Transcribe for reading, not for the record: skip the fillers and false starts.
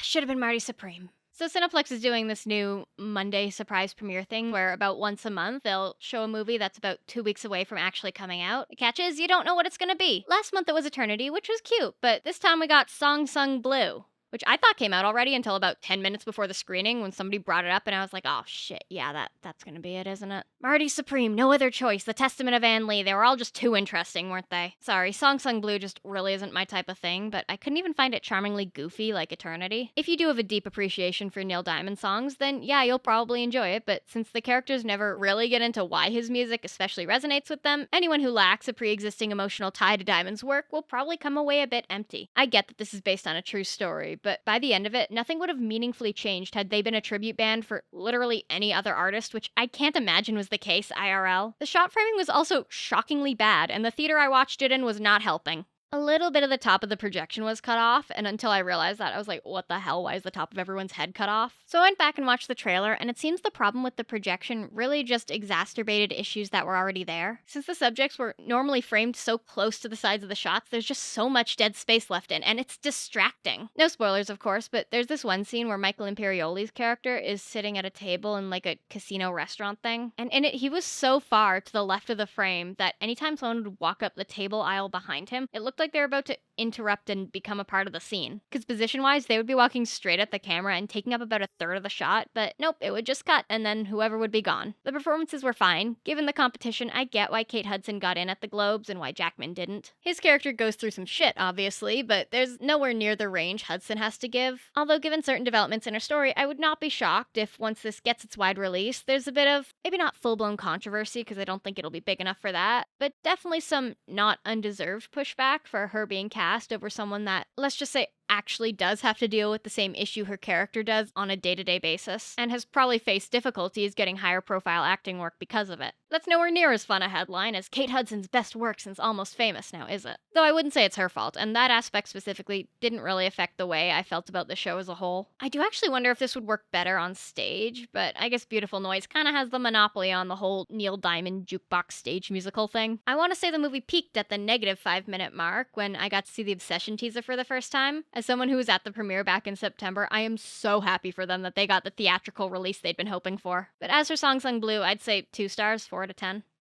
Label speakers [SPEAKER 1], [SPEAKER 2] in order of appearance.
[SPEAKER 1] Should have been Marty Supreme. So Cineplex is doing this new Monday surprise premiere thing where about once a month they'll show a movie that's about 2 weeks away from actually coming out. The catch is you don't know what it's gonna be. Last month it was Eternity, which was cute, but this time we got Song Sung Blue, which I thought came out already until about 10 minutes before the screening when somebody brought it up and I was like, oh shit, yeah, that's gonna be it, isn't it? Marty Supreme, No Other Choice, The Testament of Anne Lee, they were all just too interesting, weren't they? Sorry, Song Sung Blue just really isn't my type of thing, but I couldn't even find it charmingly goofy like Eternity. If you do have a deep appreciation for Neil Diamond songs, then yeah, you'll probably enjoy it, but since the characters never really get into why his music especially resonates with them, anyone who lacks a pre-existing emotional tie to Diamond's work will probably come away a bit empty. I get that this is based on a true story, but by the end of it, nothing would have meaningfully changed had they been a tribute band for literally any other artist, which I can't imagine was the case IRL. The shot framing was also shockingly bad, and the theater I watched it in was not helping. A little bit of the top of the projection was cut off, and until I realized that, I was like, what the hell, why is the top of everyone's head cut off? So I went back and watched the trailer, and it seems the problem with the projection really just exacerbated issues that were already there. Since the subjects were normally framed so close to the sides of the shots, there's just so much dead space left in, and it's distracting. No spoilers, of course, but there's this one scene where Michael Imperioli's character is sitting at a table in like a casino restaurant thing, and in it, he was so far to the left of the frame that anytime someone would walk up the table aisle behind him, it looked like they were about to interrupt and become a part of the scene. Because position-wise, they would be walking straight at the camera and taking up about a third of the shot, but nope, it would just cut, and then whoever would be gone. The performances were fine. Given the competition, I get why Kate Hudson got in at the Globes and why Jackman didn't. His character goes through some shit, obviously, but there's nowhere near the range Hudson has to give. Although given certain developments in her story, I would not be shocked if once this gets its wide release, there's a bit of, maybe not full-blown controversy, because I don't think it'll be big enough for that, but definitely some not undeserved pushback for her being cast over someone that, let's just say, actually does have to deal with the same issue her character does on a day-to-day basis, and has probably faced difficulties getting higher profile acting work because of it. That's nowhere near as fun a headline as Kate Hudson's best work since Almost Famous now, is it? Though I wouldn't say it's her fault, and that aspect specifically didn't really affect the way I felt about the show as a whole. I do actually wonder if this would work better on stage, but I guess Beautiful Noise kinda has the monopoly on the whole Neil Diamond jukebox stage musical thing. I want to say the movie peaked at the negative 5-minute mark when I got to see the Obsession teaser for the first time. As someone who was at the premiere back in September, I am so happy for them that they got the theatrical release they'd been hoping for. But as for Song Sung Blue, I'd say 2 stars, 4 out of 10.